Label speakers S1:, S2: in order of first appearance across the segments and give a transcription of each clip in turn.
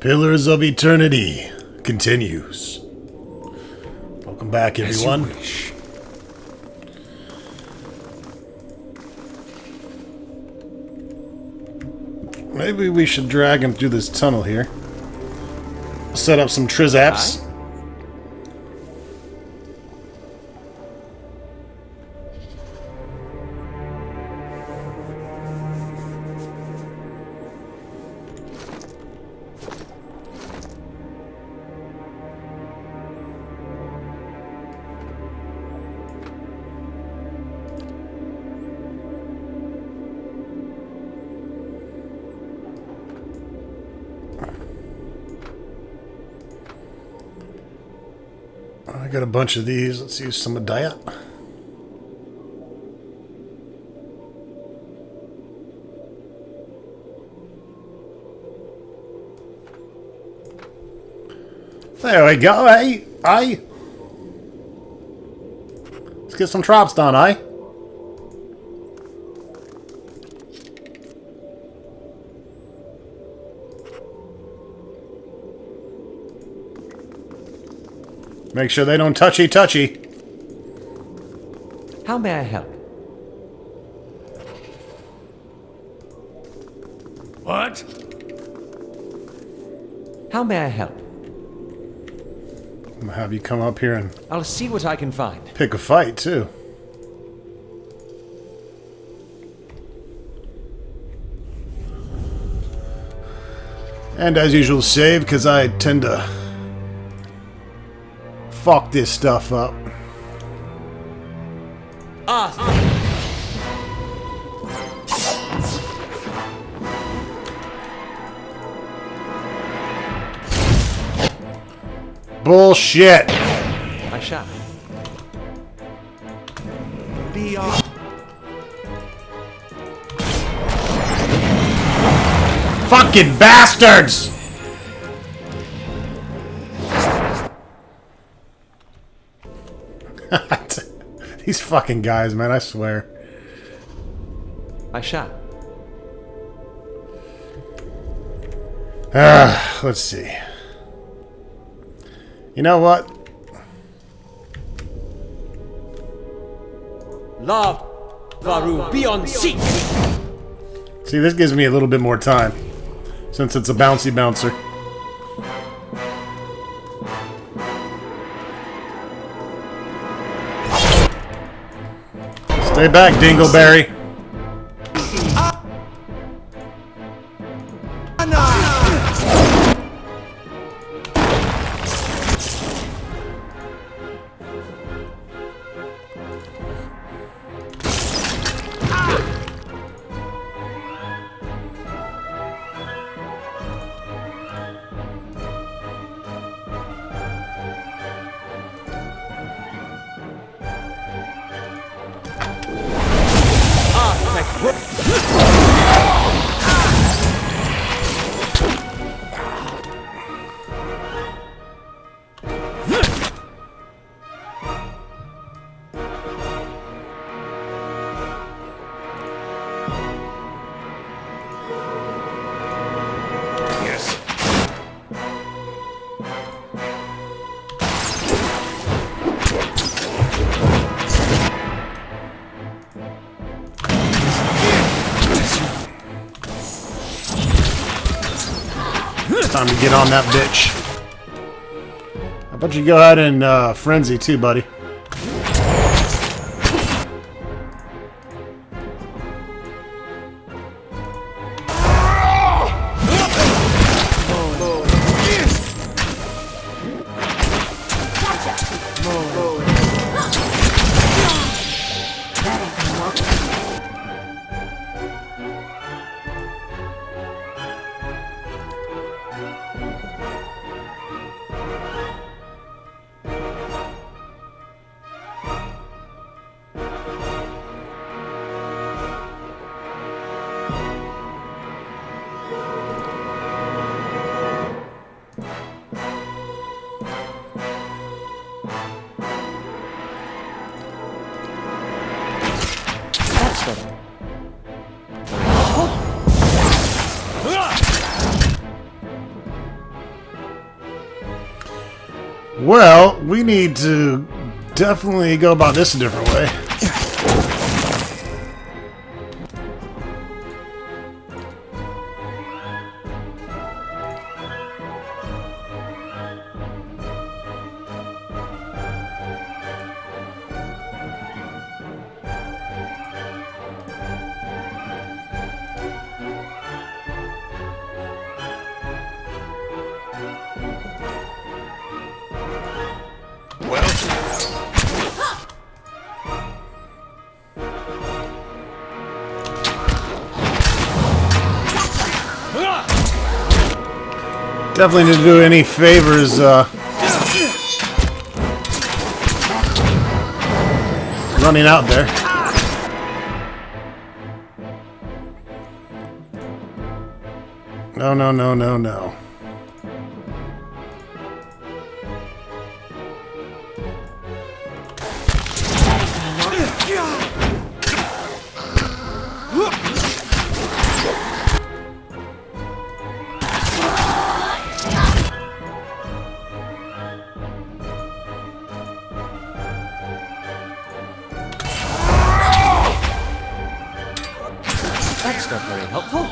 S1: Pillars of Eternity continues. Welcome back, everyone.
S2: As you wish.
S1: Maybe we should drag him through this tunnel here. Set up some trizaps. I got a bunch of these. Let's use some of that. There we go, eh? Aye. Let's get some traps done, eh? Make sure they don't touchy.
S2: How may I help?
S3: What?
S2: How may I help?
S1: I'm gonna have you come up here and
S2: I'll see what I can find.
S1: pick a fight, too. And as usual, save, because I tend to fuck this stuff up. Bullshit!
S2: I shall. Be on.
S1: Fucking bastards! These fucking guys, man, I swear.
S2: I shall.
S1: Let's see. You know what?
S2: Love, Varu, be on seat.
S1: See, this gives me a little bit more time. Since it's a bouncy bouncer. Stay back, Dingleberry.
S3: Yes.
S1: Time to get on that bitch. How about you go ahead and frenzy too, buddy? Well, we need to definitely go about this a different way. Definitely didn't do any favors, running out there. No, no, no, no, no.
S2: That's not very helpful.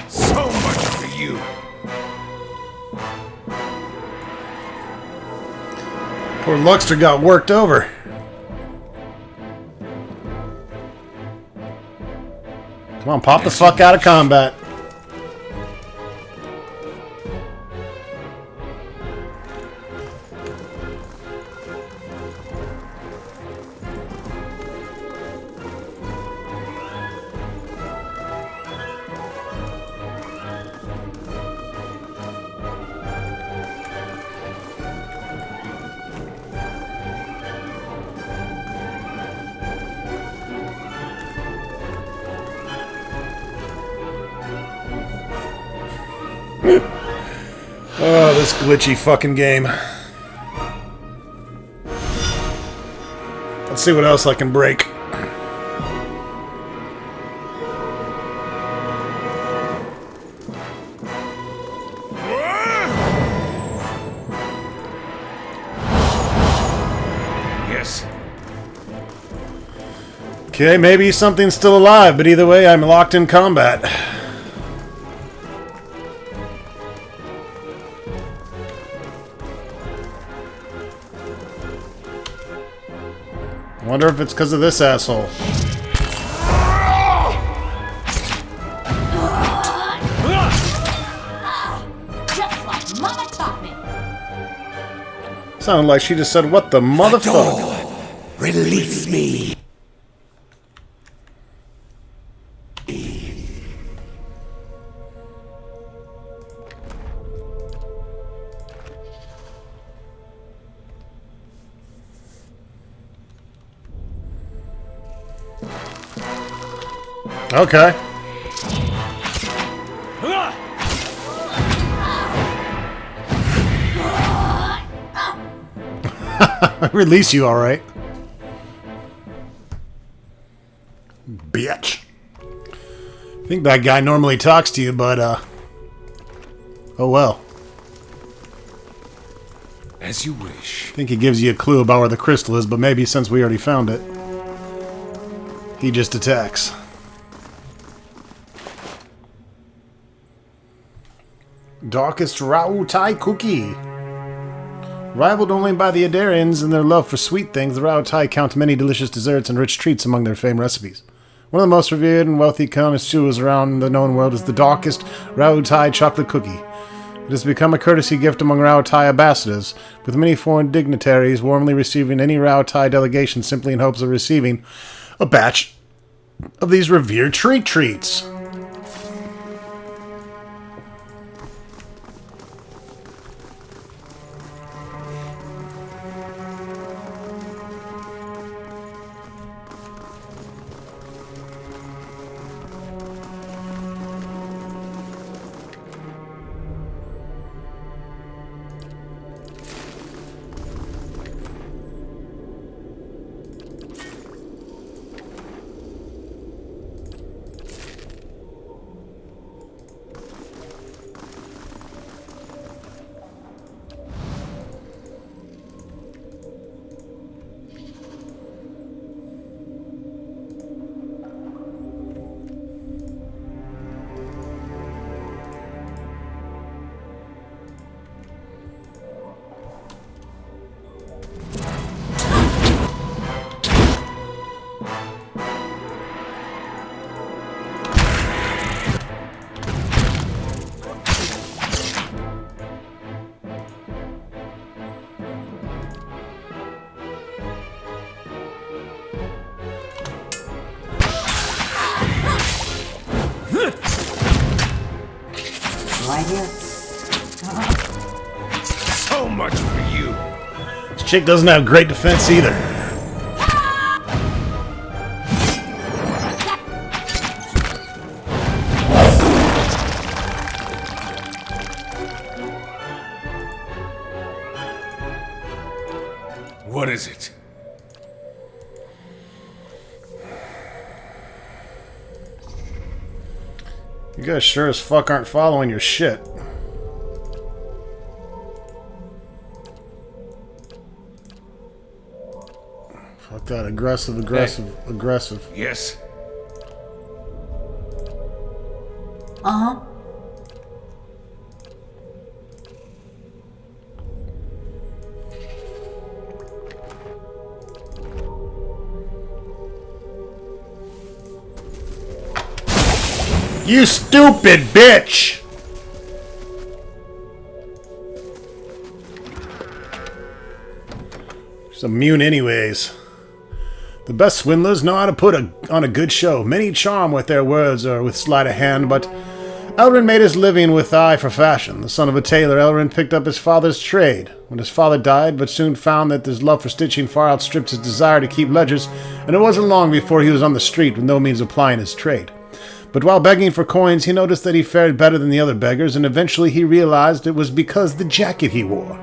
S3: So much for you.
S1: Poor Luxter got worked over. Come on, pop the fuck out of combat. Oh, this glitchy fucking game. Let's see what else I can break.
S3: Yes.
S1: Okay, maybe something's still alive, but either way, I'm locked in combat. Wonder if it's because of this asshole.
S4: Just like Mama taught me.
S1: Sounded like she just said, "What the motherfucker?"
S3: Release me.
S1: Okay. Release you, alright. Bitch. I think that guy normally talks to you, but, oh well.
S3: As you wish.
S1: I think he gives you a clue about where the crystal is, but maybe since we already found it, he just attacks. Darkest Rao Tai cookie. Rivaled only by the Adarians in their love for sweet things, the Rao Tai count many delicious desserts and rich treats among their famed recipes. One of the most revered and wealthy connoisseurs around the known world is the Darkest Rao Tai chocolate cookie. It has become a courtesy gift among Rao Tai ambassadors, with many foreign dignitaries warmly receiving any Rao Tai delegation simply in hopes of receiving a batch of these revered treats.
S4: right here.
S3: So much for you.
S1: This chick doesn't have great defense either.
S3: What is it?
S1: You guys sure as fuck aren't following your shit. Fuck that. Aggressive.
S3: Yes.
S4: Uh-huh.
S1: You stupid bitch! She's immune anyways. The best swindlers know how to put on a good show. Many charm with their words or with sleight of hand, but Elrin made his living with eye for fashion. The son of a tailor, Elrin picked up his father's trade. When his father died, but soon found that his love for stitching far outstripped his desire to keep ledgers, and it wasn't long before he was on the street with no means of plying his trade. But while begging for coins, he noticed that he fared better than the other beggars, and eventually he realized it was because the jacket he wore,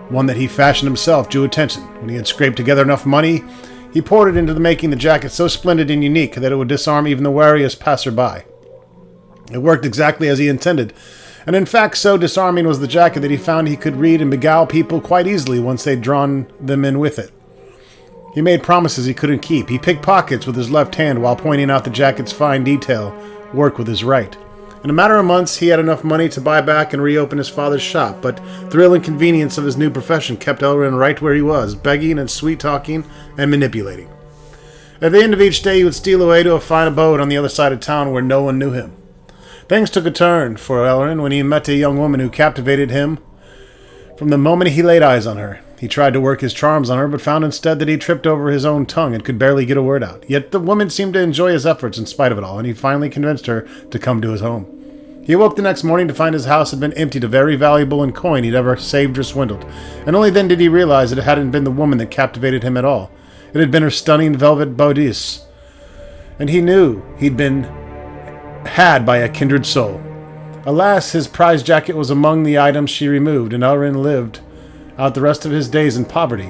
S1: one that he fashioned himself, drew attention. When he had scraped together enough money, he poured it into making the jacket so splendid and unique that it would disarm even the wariest passerby. It worked exactly as he intended, and in fact so disarming was the jacket that he found he could read and beguile people quite easily once they'd drawn them in with it. He made promises he couldn't keep. He picked pockets with his left hand while pointing out the jacket's fine detail work with his right. In a matter of months, he had enough money to buy back and reopen his father's shop, but thrill and convenience of his new profession kept Elrin right where he was, begging and sweet-talking and manipulating. At the end of each day, he would steal away to a fine abode on the other side of town where no one knew him. Things took a turn for Elrin when he met a young woman who captivated him from the moment he laid eyes on her. He tried to work his charms on her, but found instead that he tripped over his own tongue and could barely get a word out. Yet the woman seemed to enjoy his efforts in spite of it all, and he finally convinced her to come to his home. He awoke the next morning to find his house had been emptied of every valuable and coin he'd ever saved or swindled, and only then did he realize that it hadn't been the woman that captivated him at all. It had been her stunning velvet bodice, and he knew he'd been had by a kindred soul. Alas, his prized jacket was among the items she removed, and Elrin lived out the rest of his days in poverty.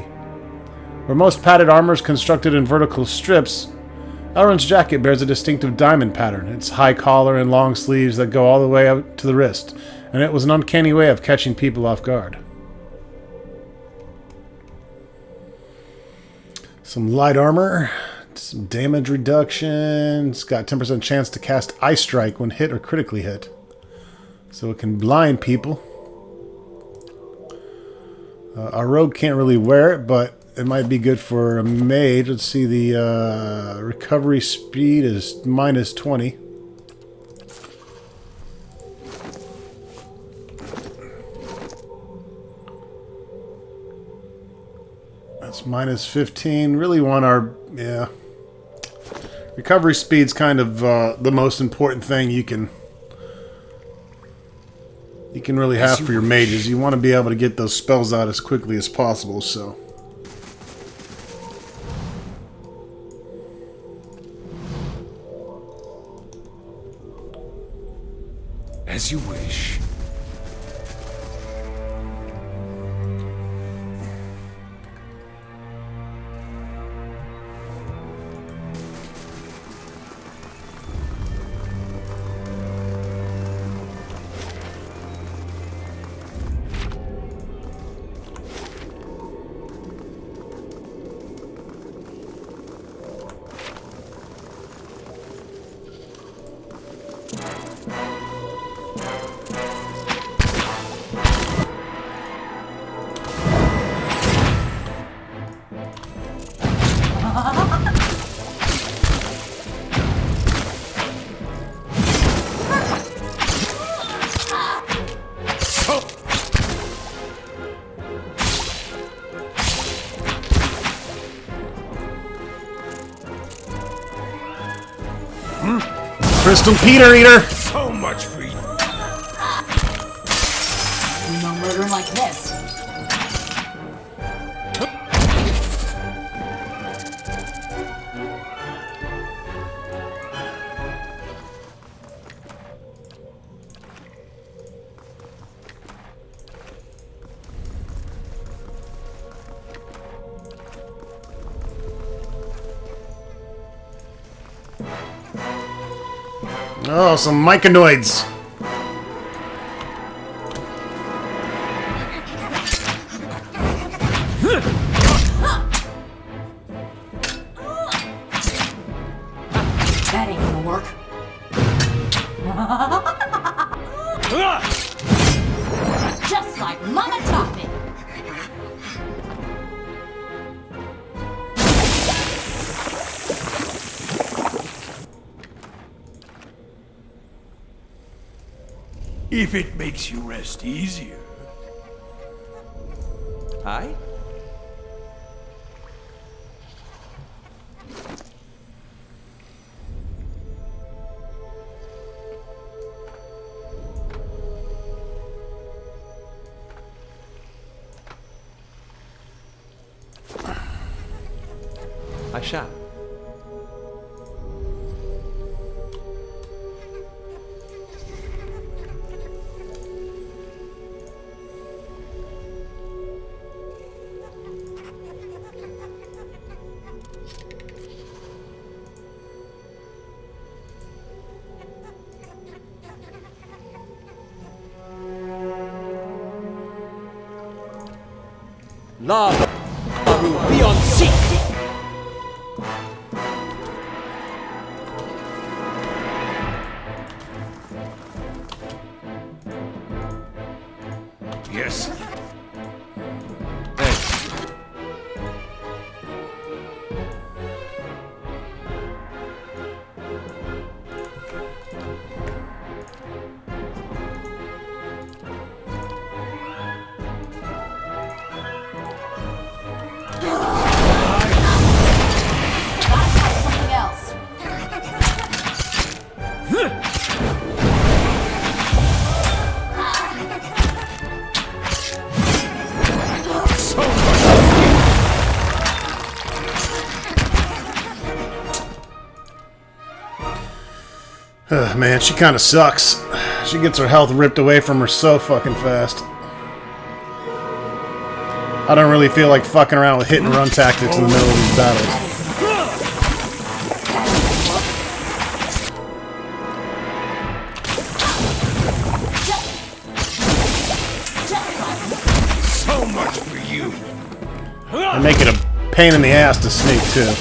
S1: Where most padded armor is constructed in vertical strips, Elrin's jacket bears a distinctive diamond pattern, its high collar and long sleeves that go all the way out to the wrist, and it was an uncanny way of catching people off guard. Some light armor, some damage reduction. It's got 10% chance to cast Ice Strike when hit or critically hit, so it can blind people. Our rogue can't really wear it, but it might be good for a mage. Let's see, the recovery speed is minus 20. That's minus 15. Really want our, yeah. Recovery speed's kind of the most important thing you can really have for your mages. You want to be able to get those spells out as quickly as possible, so.
S3: As you wish.
S1: Crystal Peter Eater!
S3: So much for you.
S4: like this.
S1: Oh, some myconoids.
S4: That ain't gonna work. Just like Mama taught me.
S3: If it makes you rest easier.
S2: Aye? I shall. Lava Baru beyond seek!
S3: Yes.
S2: Thanks.
S4: Gotta try something else.
S3: So much.
S1: Man, she kind of sucks. She gets her health ripped away from her so fucking fast. I don't really feel like fucking around with hit and run tactics in the middle of these battles.
S3: So much for you.
S1: And make it a pain in the ass to sneak, too.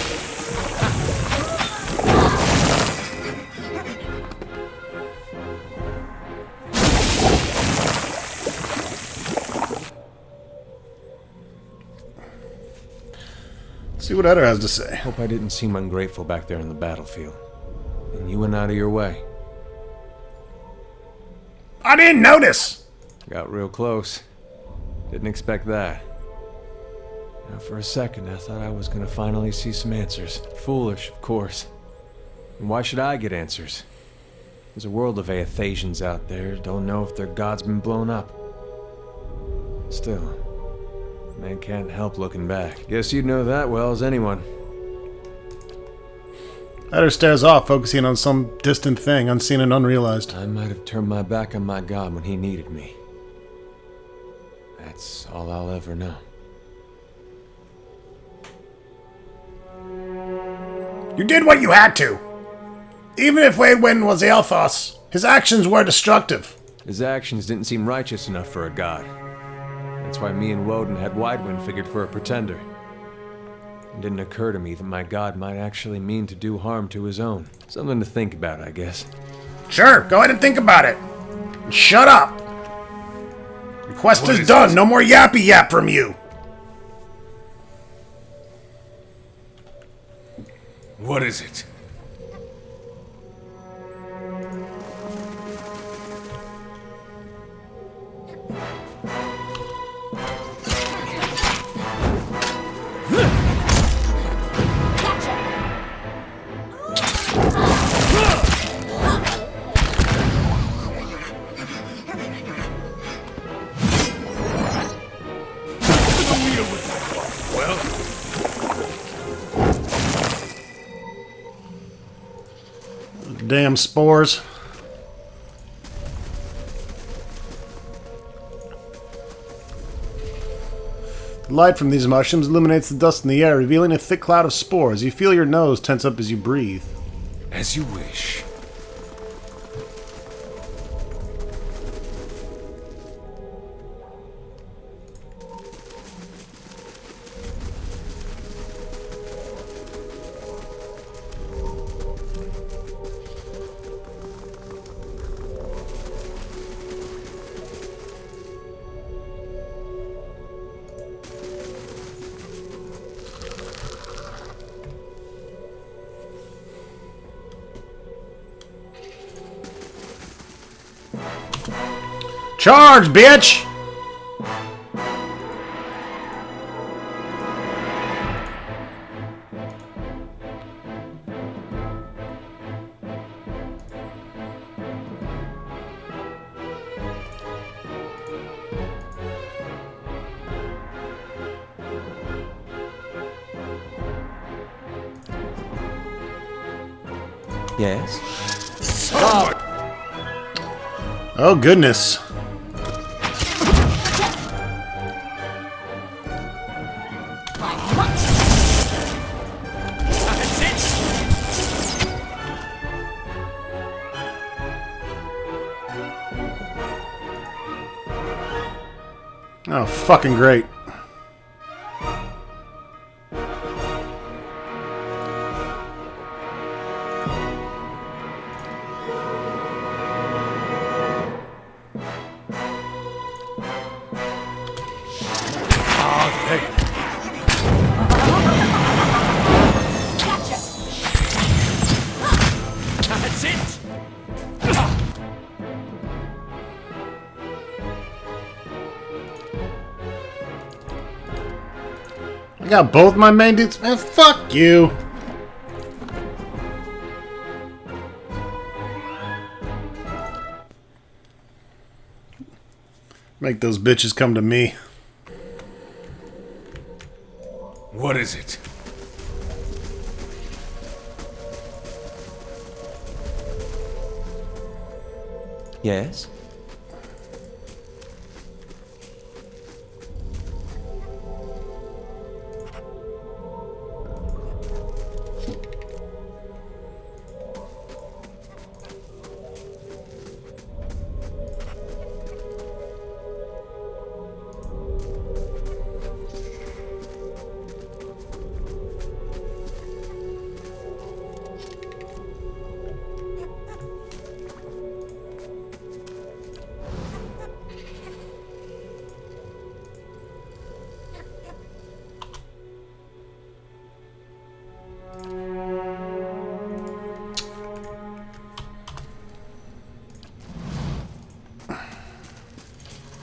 S1: See what Eder has to say.
S2: Hope I didn't seem ungrateful back there in the battlefield. And you went out of your way.
S1: I didn't notice!
S2: Got real close. Didn't expect that. Now, for a second, I thought I was gonna finally see some answers. Foolish, of course. And why should I get answers? There's a world of Aethasians out there. Don't know if their god's been blown up. Still, man can't help looking back. Guess you'd know that well as anyone.
S1: Eder stares off, focusing on some distant thing, unseen and unrealized.
S2: I might have turned my back on my god when he needed me. That's all I'll ever know.
S1: You did what you had to. Even if Waidwen was Aelthos, his actions were destructive.
S2: His actions didn't seem righteous enough for a god. That's why me and Woden had Widewind figured for a pretender. It didn't occur to me that my god might actually mean to do harm to his own. Something to think about, I guess.
S1: Sure, go ahead and think about it. And shut up. Your quest
S3: What
S1: is
S3: is
S1: done.
S3: this?
S1: No more yappy yap from you.
S3: What is it?
S1: Damn spores. The light from these mushrooms illuminates the dust in the air, revealing a thick cloud of spores. You feel your nose tense up as you breathe.
S2: As you wish.
S1: Charge, bitch!
S2: Yes?
S1: Oh, goodness. Oh, fucking great.
S3: That's it!
S1: I got both my main dudes. Man, fuck you. Make those bitches come to me.
S3: What is it?
S2: Yes?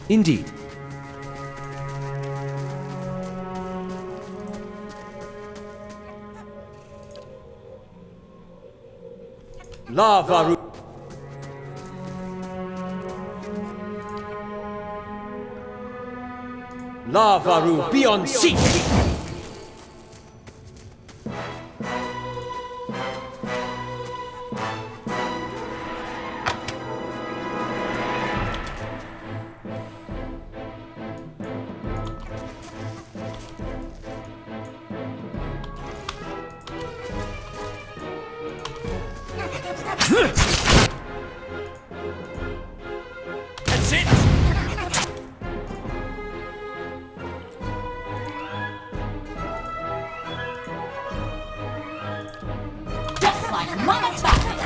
S2: Indeed. Lava. Lavaru, be on seat!
S3: That's it!
S4: Just like Mama Toppin.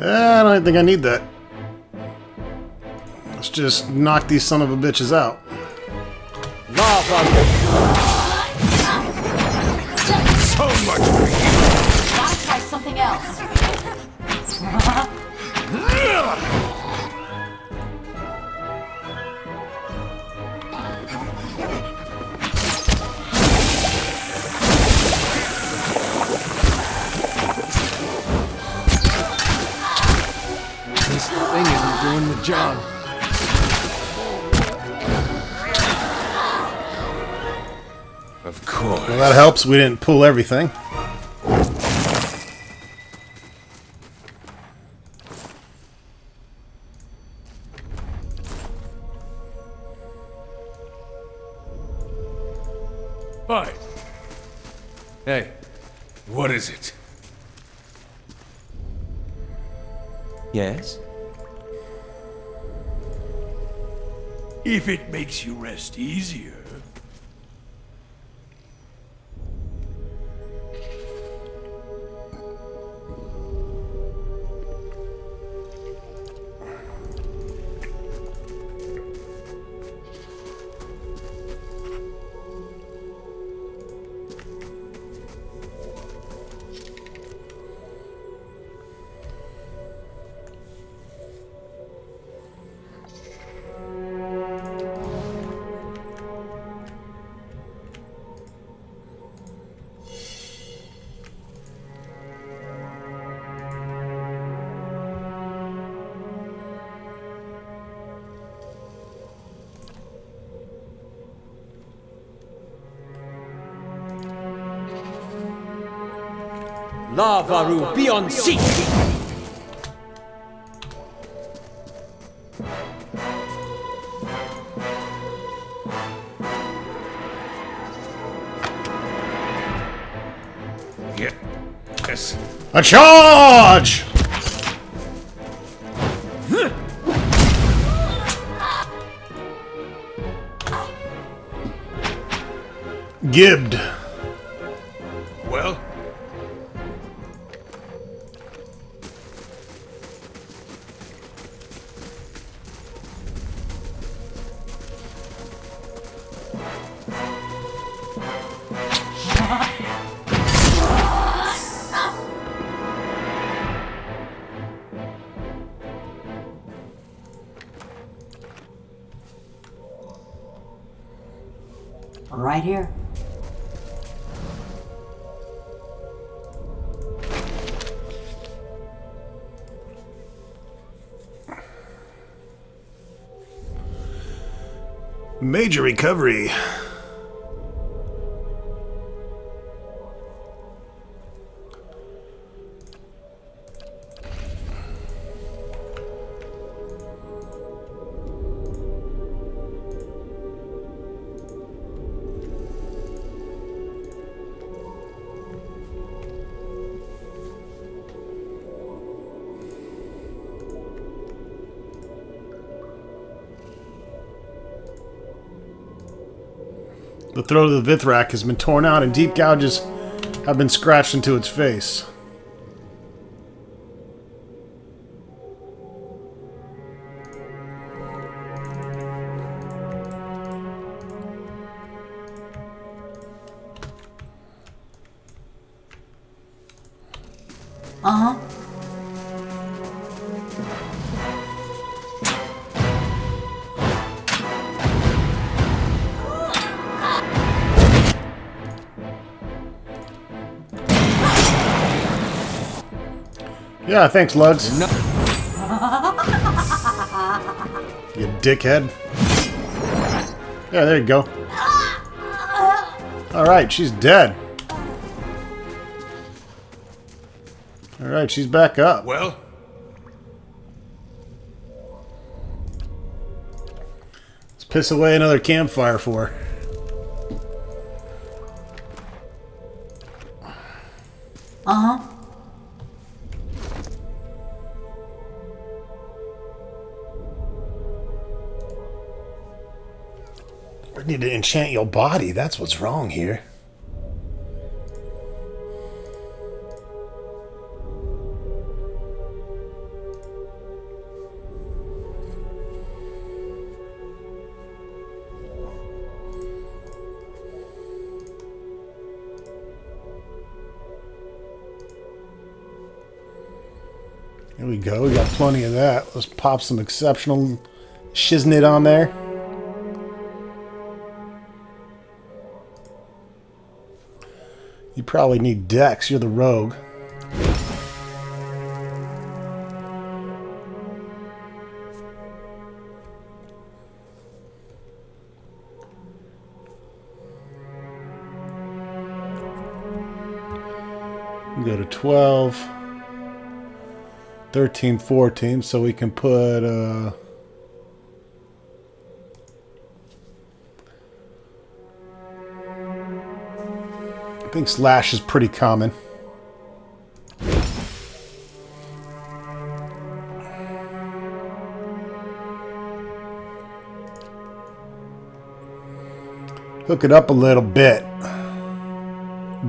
S1: I don't think I need that. Let's just knock these son of a bitches out.
S2: Lava.
S3: So much for you!
S4: Gotta try something else.
S2: This thing isn't doing the job. Of course.
S1: Well, that helps. We didn't pull everything.
S3: Hi.
S2: Hey,
S3: What is it?
S2: yes?
S3: If it makes you rest easier.
S2: Lavaru, be on seat!
S3: Yes.
S1: A charge! Gibbed.
S3: Well?
S4: Right here.
S1: Major recovery. The throat of the Vithrak has been torn out and deep gouges have been scratched into its face.
S4: Uh-huh.
S1: Yeah, thanks, Lugs.
S2: No.
S1: You dickhead. Yeah, there you go. Alright, she's dead. Alright, she's back up.
S3: Well?
S1: Let's piss away another campfire for her.
S4: Uh-huh.
S1: We need to enchant your body. That's what's wrong here. Here we go. We got plenty of that. Let's pop some exceptional shiznit on there. You probably need Dex. You're the rogue. We go to 12. 13, 14, so we can put I think slash is pretty common. Hook it up a little bit,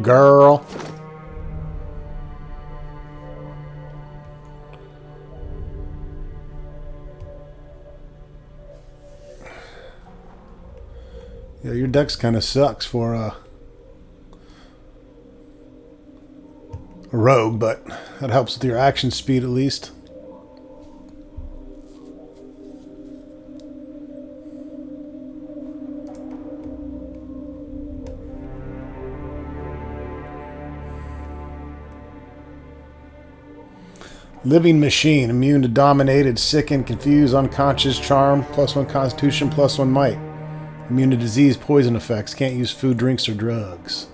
S1: girl. Yeah, your dex kind of sucks for a rogue, but that helps with your action speed at least. Living machine, immune to dominated, sicken, confuse, unconscious, charm, +1 constitution, +1 might. Immune to disease, poison effects. Can't use food, drinks, or drugs.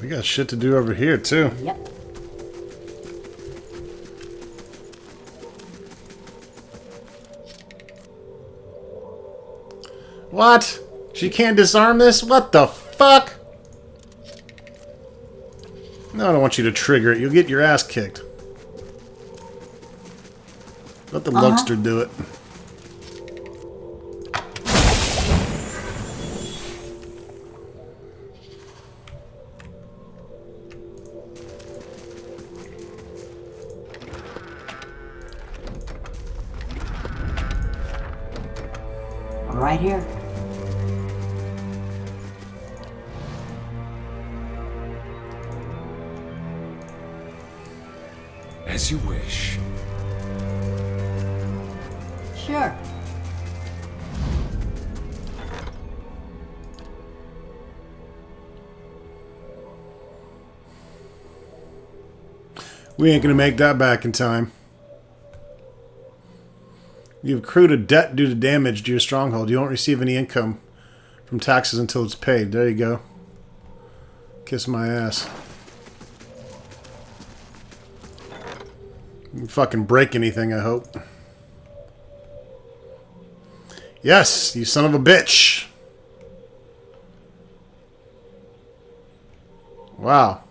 S1: We got shit to do over here, too.
S4: Yep.
S1: What? She can't disarm this? What the fuck? No, I don't want you to trigger it. You'll get your ass kicked. Let the Luxter do it.
S4: Right here.
S2: As you wish.
S4: Sure.
S1: We ain't gonna make that back in time. You've accrued a debt due to damage to your stronghold. You won't receive any income from taxes until it's paid. There you go. Kiss my ass. You didn't fucking break anything, I hope. Yes, you son of a bitch. Wow.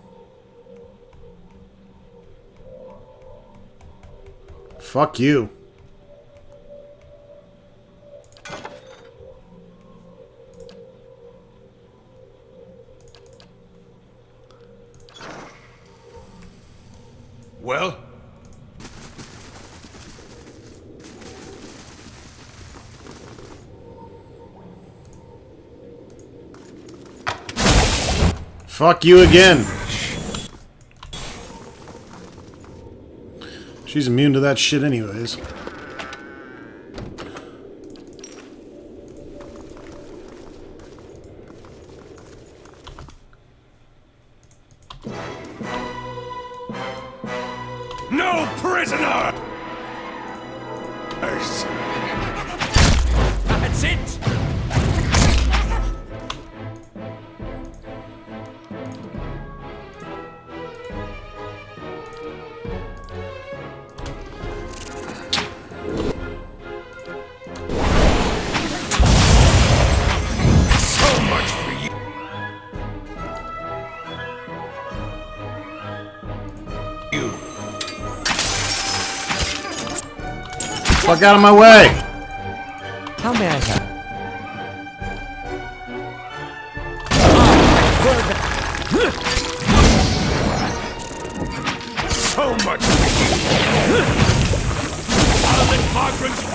S1: Fuck you.
S3: Well?
S1: Fuck you again. She's immune to that shit anyways.
S3: No prisoner! That's it! So much for you.
S1: Fuck out of my way!
S2: How may I help?
S3: So much I'll let Margaret's...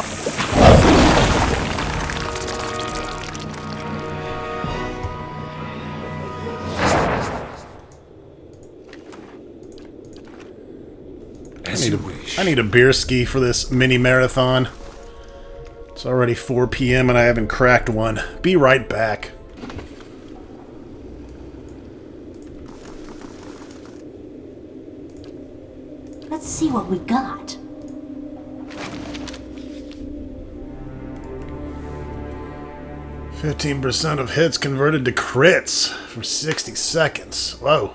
S3: As you wish.
S1: I need a beer ski for this mini marathon. It's already 4 p.m. and I haven't cracked one. Be right back.
S4: Let's see what we got.
S1: %15 of hits converted to crits for 60 seconds. Whoa.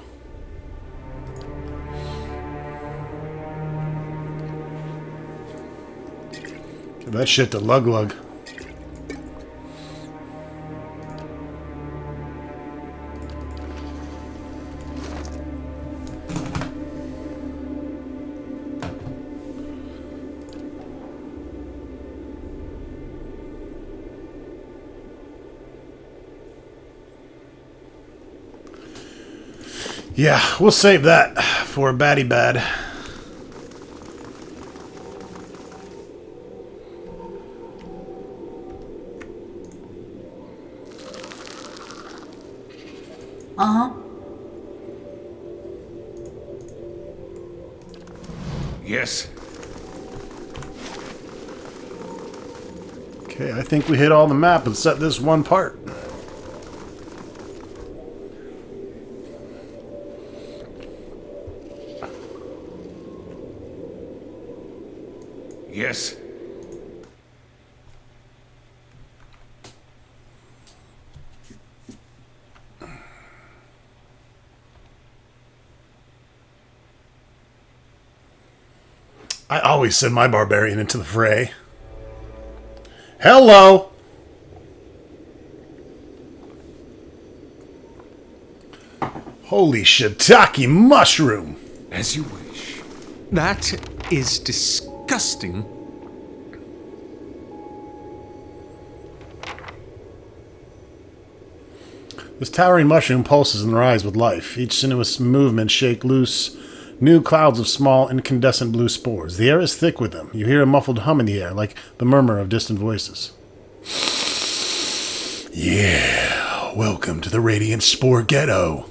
S1: Give that shit to Lug Lug. Yeah, we'll save that for Batty Bad.
S4: Uh-huh.
S3: Yes.
S1: Okay, I think we hit all the map and set this one part.
S3: Yes.
S1: I always send my barbarian into the fray. Hello! Holy shiitake mushroom!
S3: As you wish.
S2: That is disgusting.
S1: This towering mushroom pulses in their eyes with life. Each sinuous movement shake loose new clouds of small, incandescent blue spores. The air is thick with them. You hear a muffled hum in the air, like the murmur of distant voices. Yeah, welcome to the Radiant Spore Ghetto.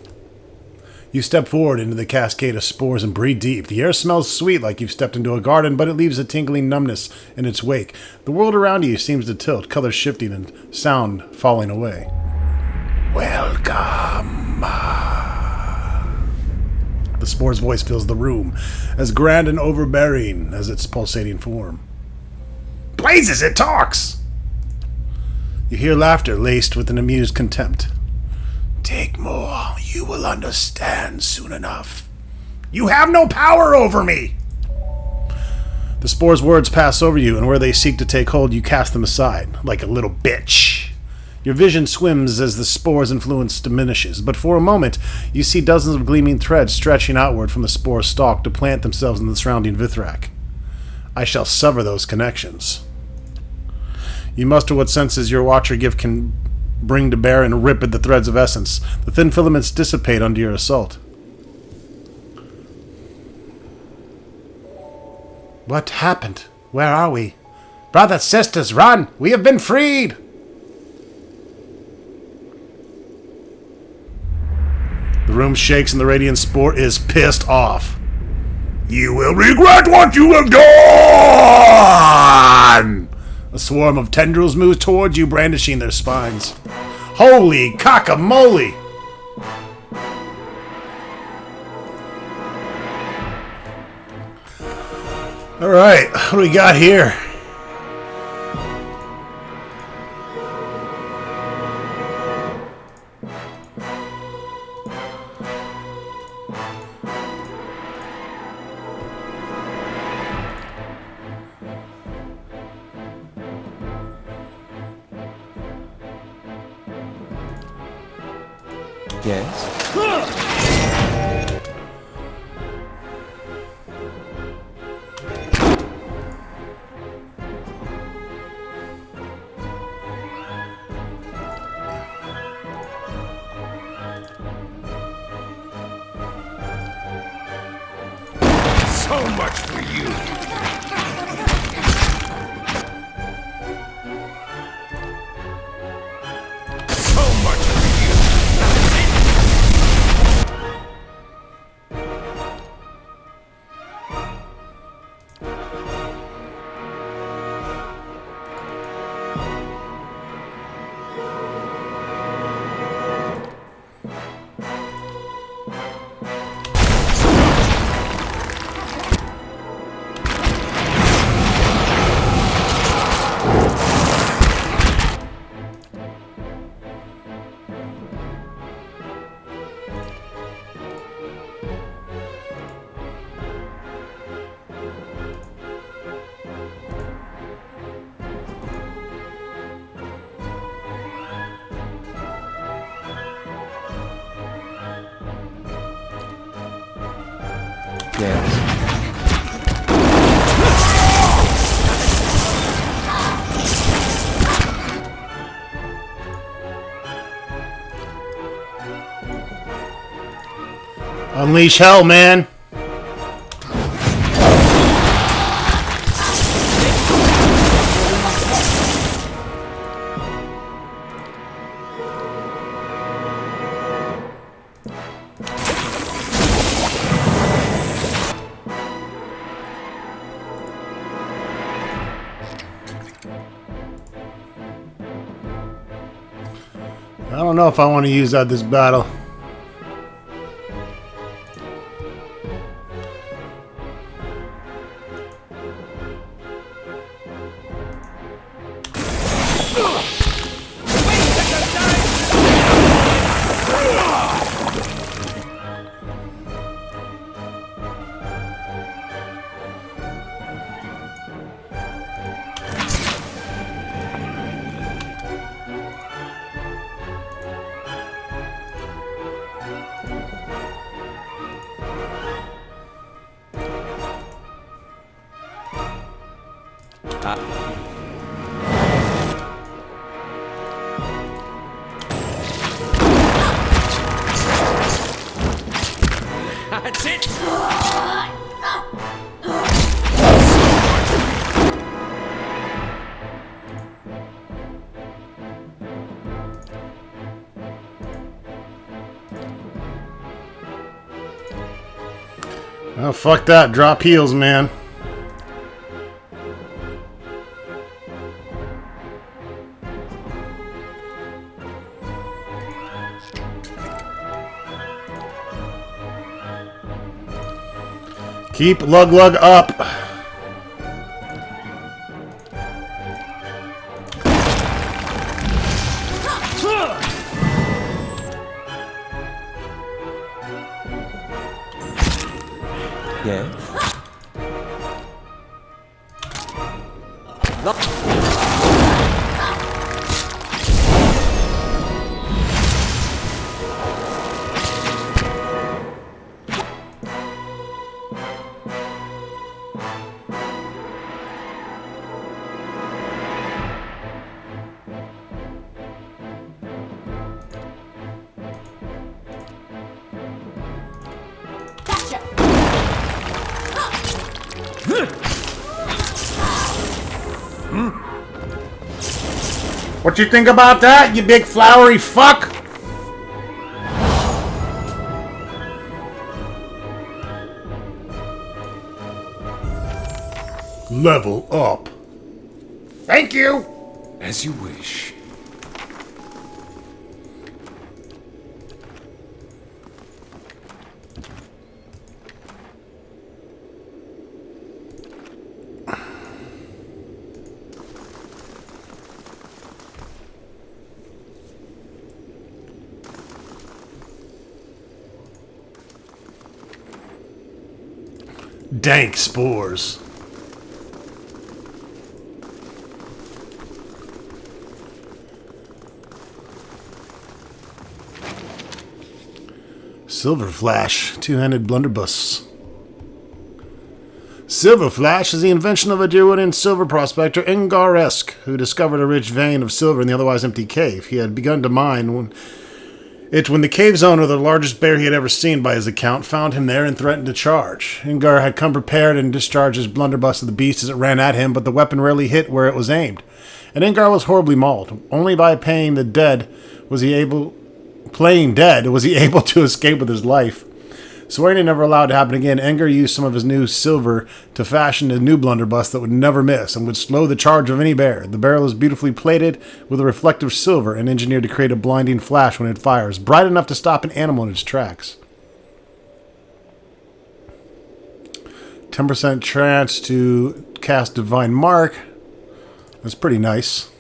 S1: You step forward into the cascade of spores and breathe deep. The air smells sweet like you've stepped into a garden, but it leaves a tingling numbness in its wake. The world around you seems to tilt, colors shifting and sound falling away. Welcome. The spore's voice fills the room, as grand and overbearing as its pulsating form. Blazes, it talks! You hear laughter laced with an amused contempt. Take more. You will understand soon enough. You have no power over me! The spore's words pass over you, and where they seek to take hold, you cast them aside, like a little bitch. Your vision swims as the spore's influence diminishes, but for a moment, you see dozens of gleaming threads stretching outward from the spore's stalk to plant themselves in the surrounding Vithrak. I shall sever those connections. You muster what senses your Watcher gift can bring to bear and rip at the threads of essence. The thin filaments dissipate under your assault. What happened? Where are we? Brothers, sisters, run! We have been freed! The room shakes and the Radiant Spore is pissed off. You will regret what you have done! A swarm of tendrils moves towards you, brandishing their spines. Holy cockamole! Alright, what do we got here?
S2: Yes?
S3: So much for you. So much for you.
S2: Yes.
S1: Unleash hell, man. I don't know if I want to use that this battle.
S3: That's it.
S1: Oh, fuck that. Drop heals, man. Keep Lug Lug up.
S2: Yes.
S4: Gotcha.
S1: What you think about that, you big flowery fuck? Level up. Thank you.
S3: As you wish.
S1: Dank spores. Silver Flash, two-handed blunderbuss. Silver Flash is the invention of a Deerwoodian silver prospector Engar-esque, who discovered a rich vein of silver in the otherwise empty cave. He had begun to mine when It, when the cave's owner, the largest bear he had ever seen by his account, found him there and threatened to charge. Ingar had come prepared and discharged his blunderbuss at the beast as it ran at him, but the weapon rarely hit where it was aimed. And Ingar was horribly mauled. Only by playing dead was he able to escape with his life. Swearing it never allowed to happen again, Engar used some of his new silver to fashion a new blunderbuss that would never miss and would slow the charge of any bear. The barrel is beautifully plated with a reflective silver and engineered to create a blinding flash when it fires, bright enough to stop an animal in its tracks. 10% chance to cast Divine Mark. That's pretty nice.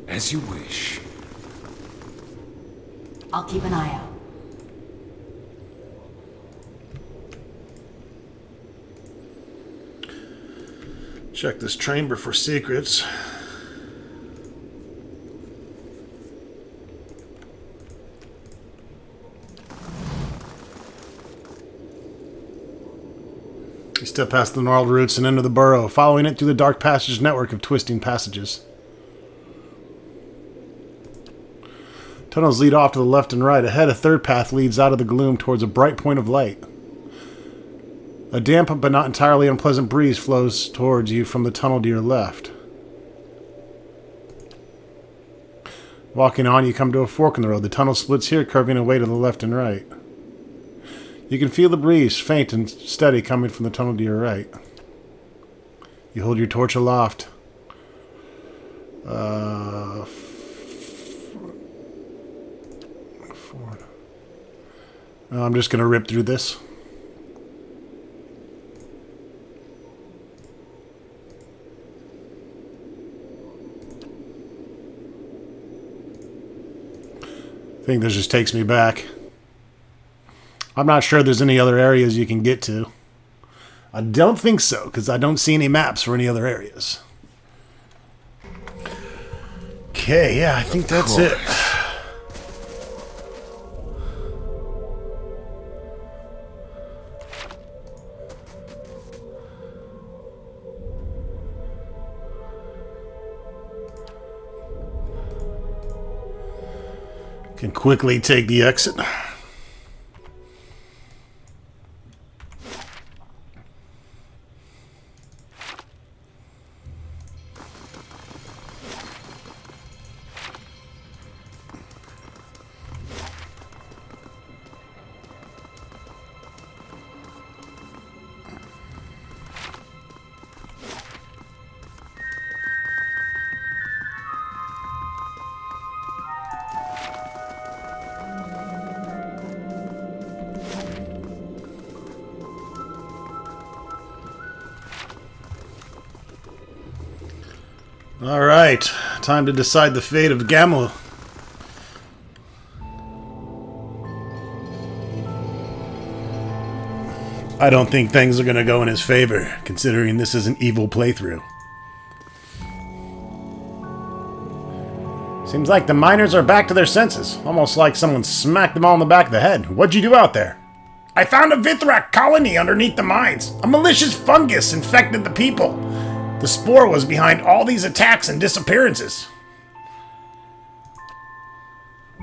S2: As you wish.
S4: I'll keep an eye out.
S1: Check this chamber for secrets. You step past the gnarled roots and enter the burrow, following it through the dark passage network of twisting passages. Tunnels lead off to the left and right. Ahead, a third path leads out of the gloom towards a bright point of light. A damp but not entirely unpleasant breeze flows towards you from the tunnel to your left. Walking on, you come to a fork in the road. The tunnel splits here, curving away to the left and right. You can feel the breeze, faint and steady, coming from the tunnel to your right. You hold your torch aloft. I'm just going to rip through this. I think this just takes me back. I'm not sure there's any other areas you can get to. I don't think so, because I don't see any maps for any other areas. Okay, yeah, I think that's it. Can quickly take the exit. Alright, time to decide the fate of Gamel. I don't think things are going to go in his favor, considering this is an evil playthrough. Seems like the miners are back to their senses, almost like someone smacked them all in the back of the head. What'd you do out there? I found a Vithrak colony underneath the mines. A malicious fungus infected the people. The spore was behind all these attacks and disappearances.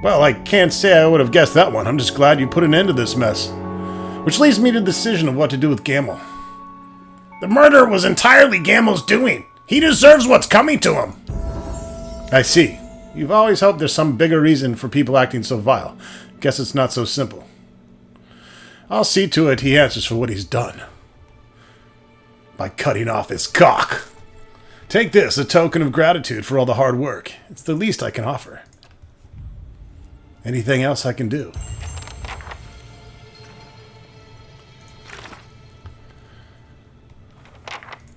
S1: Well, I can't say I would have guessed that one. I'm just glad you put an end to this mess. Which leads me to the decision of what to do with Gamel. The murder was entirely Gamel's doing. He deserves what's coming to him. I see. You've always hoped there's some bigger reason for people acting so vile. Guess it's not so simple. I'll see to it he answers for what he's done. By cutting off his cock. Take this, a token of gratitude for all the hard work. It's the least I can offer. Anything else I can do?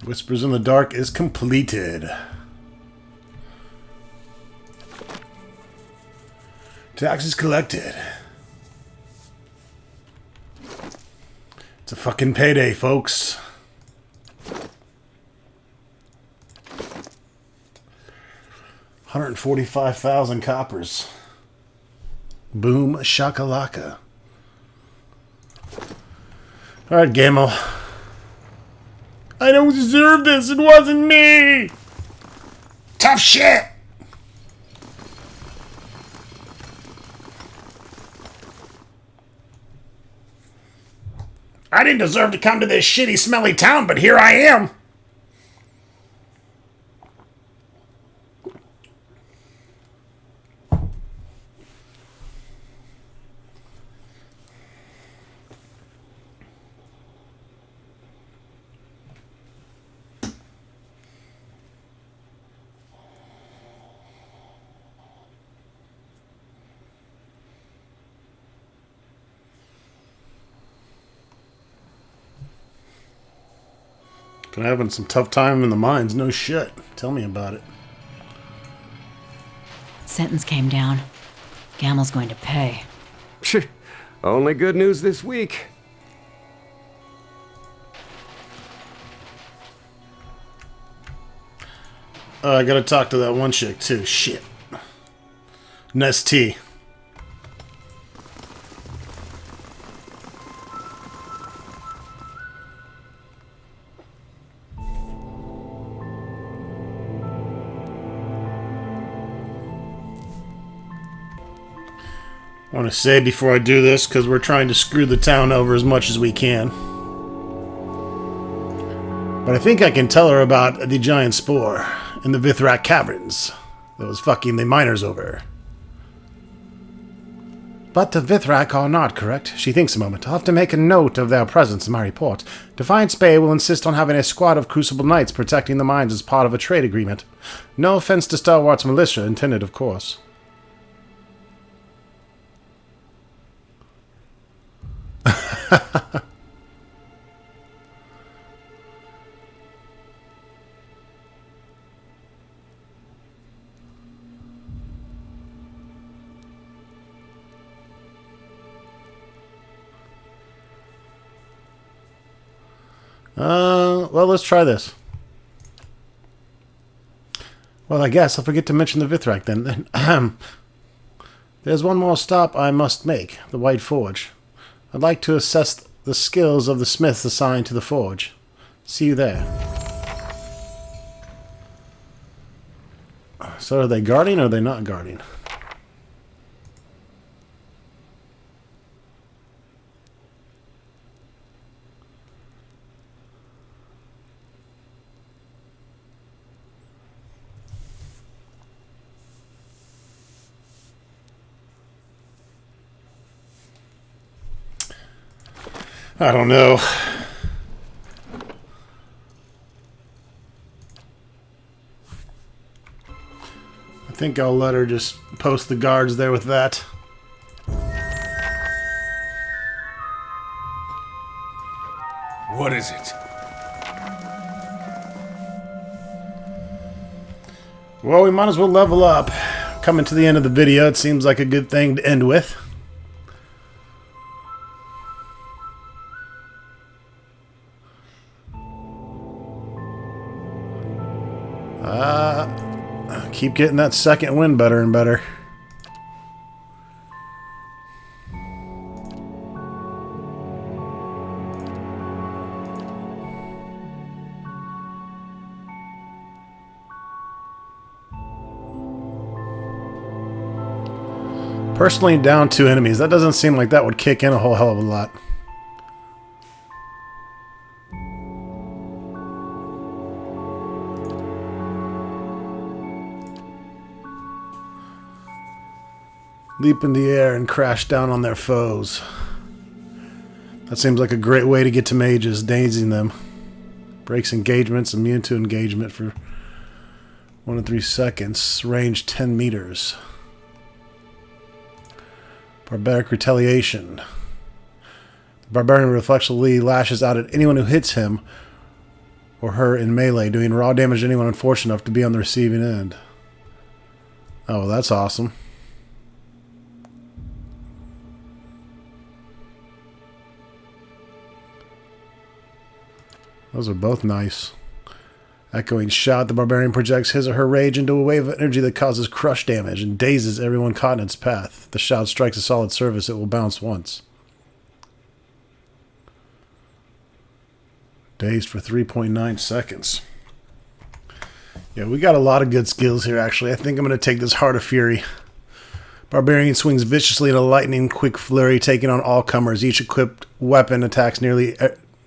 S1: Whispers in the Dark is completed. Taxes collected. It's a fucking payday, folks. $145,000 coppers. Boom shakalaka. Alright, Gamel. I don't deserve this. It wasn't me. Tough shit. I didn't deserve to come to this shitty, smelly town, but here I am. Been having some tough time in the mines, no shit. Tell me about it.
S4: Sentence came down. Gamel's going to pay.
S5: Only good news this week.
S1: I gotta talk to that one chick too. Shit. Ness T. I want to say before I do this, because we're trying to screw the town over as much as we can. But I think I can tell her about the giant spore in the Vithrak caverns that was fucking the miners over. But the Vithrak are not, correct? She thinks a moment. I'll have to make a note of their presence in my report. Defiance Bay will insist on having a squad of Crucible Knights protecting the mines as part of a trade agreement. No offense to Star Wars militia, intended, of course. Well, let's try this. Well, I guess I'll forget to mention the Vithrak then. There's one more stop I must make, the White Forge. I'd like to assess the skills of the smiths assigned to the forge. See you there. So are they guarding or are they not guarding? I don't know. I think I'll let her just post the guards there with that.
S3: What is it?
S1: Well, we might as well level up. Coming to the end of the video, it seems like a good thing to end with. Keep getting that second wind better and better. Personally, down 2 enemies. That doesn't seem like that would kick in a whole hell of a lot. Leap in the air and crash down on their foes. That seems like a great way to get to mages, dazing them. Breaks engagements, immune to engagement for 1 to 3 seconds. Range 10 meters. Barbaric retaliation. The barbarian reflexively lashes out at anyone who hits him or her in melee, doing raw damage to anyone unfortunate enough to be on the receiving end. Oh, well, that's awesome. Those are both nice. Echoing shot, the barbarian projects his or her rage into a wave of energy that causes crush damage and dazes everyone caught in its path. If the shout strikes a solid surface, it will bounce once. Dazed for 3.9 seconds. Yeah, we got a lot of good skills here, actually. I think I'm going to take this Heart of Fury. Barbarian swings viciously in a lightning quick flurry, taking on all comers. Each equipped weapon attacks nearly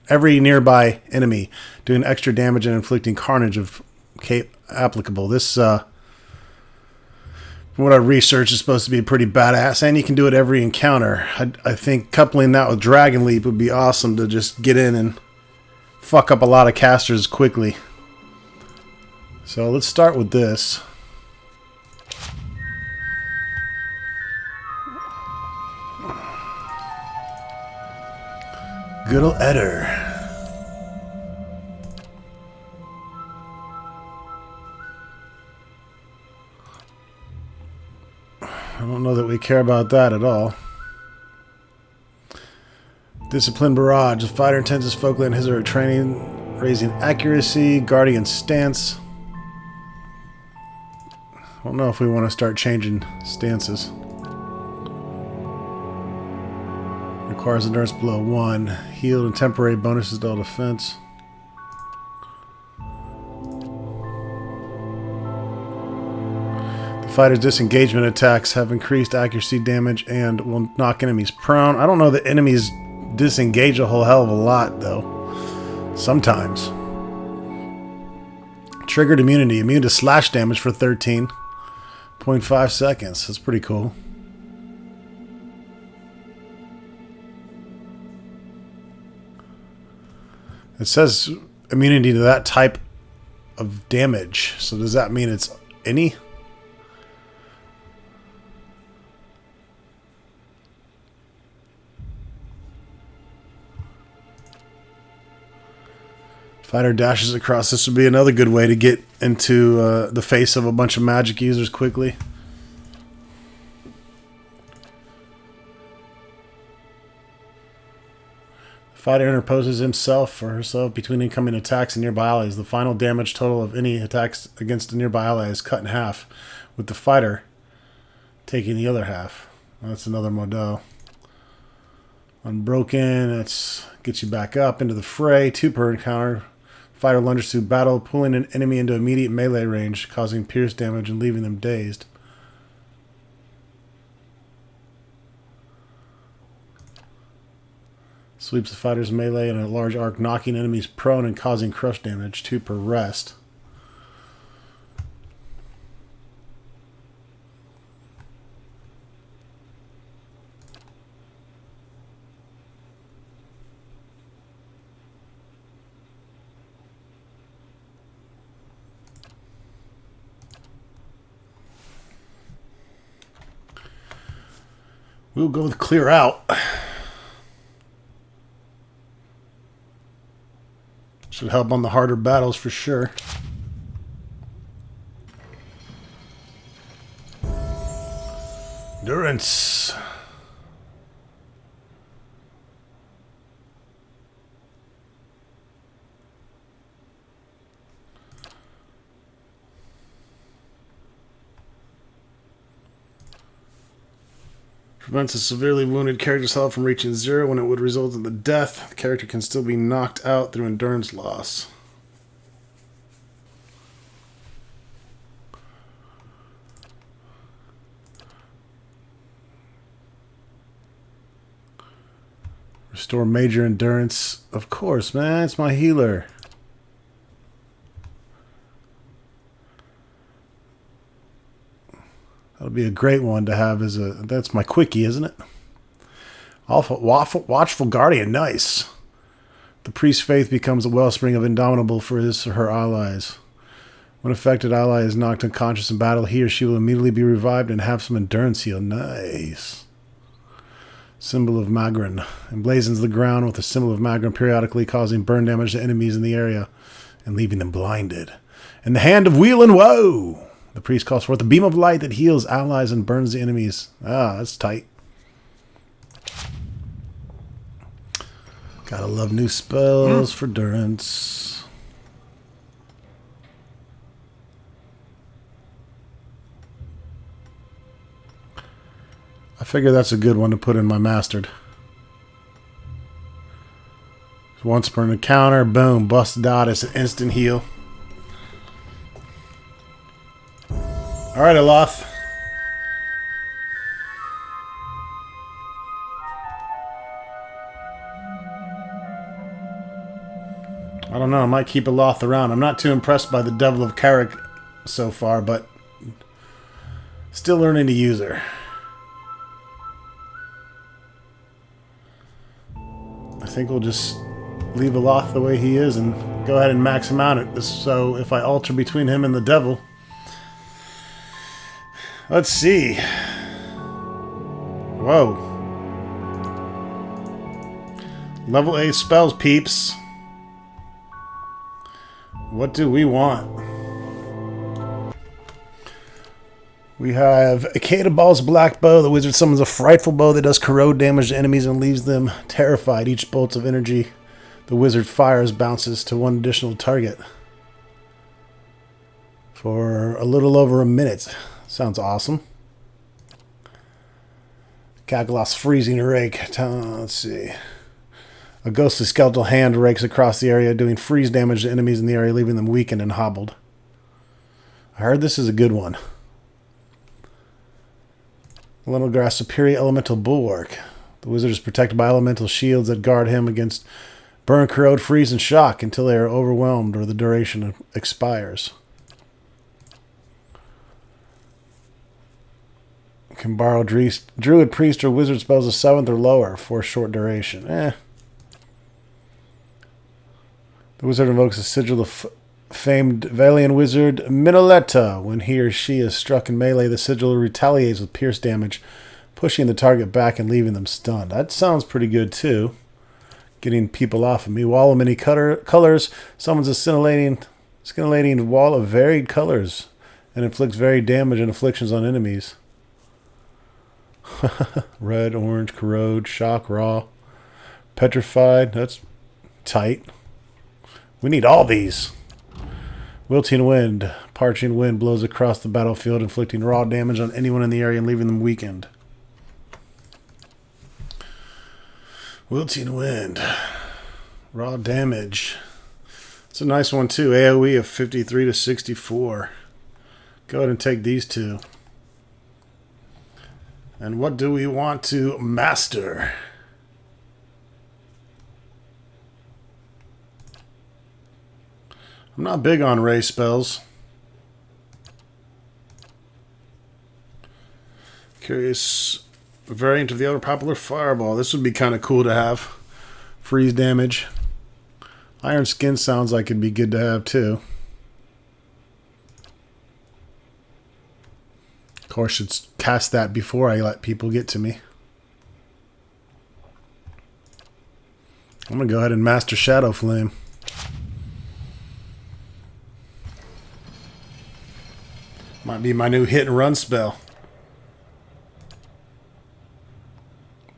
S1: every nearby enemy, doing extra damage and inflicting carnage if applicable. This, from what I researched, is supposed to be pretty badass, and you can do it every encounter. I think coupling that with Dragon Leap would be awesome to just get in and fuck up a lot of casters quickly. So let's start with this. Good ol' Eder. I don't know that we care about that at all. Discipline Barrage. The fighter intensives focally on his or her training, raising accuracy, guardian stance. I don't know if we want to start changing stances. Requires endurance below 1. Healed and temporary bonuses to all defense. The fighter's disengagement attacks have increased accuracy damage and will knock enemies prone. I don't know that enemies disengage a whole hell of a lot, though. Sometimes. Triggered immunity. Immune to slash damage for 13.5 seconds. That's pretty cool. It says immunity to that type of damage. So does that mean it's any? Fighter dashes across. This would be another good way to get into the face of a bunch of magic users quickly. Fighter interposes himself or herself between incoming attacks and nearby allies. The final damage total of any attacks against a nearby ally is cut in half, with the fighter taking the other half. That's another Model. Unbroken, that gets you back up into the fray. 2 per encounter. Fighter lunges through battle, pulling an enemy into immediate melee range, causing pierce damage and leaving them dazed. Sweeps the fighter's melee in a large arc, knocking enemies prone and causing crush damage. 2 per rest. We'll go with Clear Out. Should help on the harder battles for sure. Endurance. Prevents a severely wounded character's health from reaching 0 when it would result in the death. The character can still be knocked out through endurance loss. Restore major endurance. Of course, man. It's my healer. That'll be a great one to have as a... That's my quickie, isn't it? Watchful Guardian. Nice. The priest's faith becomes a wellspring of indomitable for his or her allies. When affected ally is knocked unconscious in battle, he or she will immediately be revived and have some endurance heal. Nice. Symbol of Magrin. Emblazons the ground with the symbol of Magrin, periodically causing burn damage to enemies in the area and leaving them blinded. And the Hand of Wheel and Woe. The priest calls forth a beam of light that heals allies and burns the enemies. Ah, that's tight. Gotta love new spells for endurance. I figure that's a good one to put in my mastered. Once per encounter, boom, bust dot. It's an instant heal. Alright, Aloth. I don't know, I might keep Aloth around. I'm not too impressed by the Devil of Carrick so far, but still learning to use her. I think we'll just leave Aloth the way he is and go ahead and max him out. So if I alter between him and the Devil... Let's see. Whoa. Level A spells, peeps. What do we want? We have Akeda Ball's Black Bow. The wizard summons a frightful bow that does corrode damage to enemies and leaves them terrified. Each bolt of energy the wizard fires bounces to one additional target for a little over a minute. Sounds awesome. Kakalot's Freezing Rake. Let's see. A ghostly skeletal hand rakes across the area, doing freeze damage to enemies in the area, leaving them weakened and hobbled. I heard this is a good one. Lemongrass Superior Elemental Bulwark. The wizard is protected by elemental shields that guard him against burn, corrode, freeze, and shock until they are overwhelmed or the duration expires. Can borrow Druid, Priest, or Wizard spells of 7th or lower for a short duration. The wizard invokes a sigil of famed Valian wizard Minoletta. When he or she is struck in melee, the sigil retaliates with pierce damage, pushing the target back and leaving them stunned. That sounds pretty good too. Getting people off of me. Wall of many colors summons a scintillating wall of varied colors and inflicts varied damage and afflictions on enemies. Red, orange, corrode, shock, raw, petrified. That's tight. We need all these. Wilting wind. Parching wind blows across the battlefield, inflicting raw damage on anyone in the area and leaving them weakened. Wilting wind. Raw damage. It's a nice one too. AoE of 53 to 64. Go ahead and take these two. And what do we want to master? I'm not big on ray spells. Curious variant of the other popular fireball. This would be kind of cool to have. Freeze damage. Iron Skin sounds like it'd be good to have too. Of course, should cast that before I let people get to me. I'm going to go ahead and master Shadow Flame. Might be my new hit and run spell.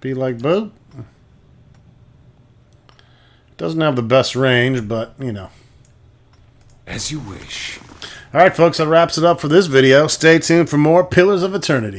S1: Be like boop. Doesn't have the best range, but, you know.
S3: As you wish.
S1: Alright, folks, that wraps it up for this video. Stay tuned for more Pillars of Eternity.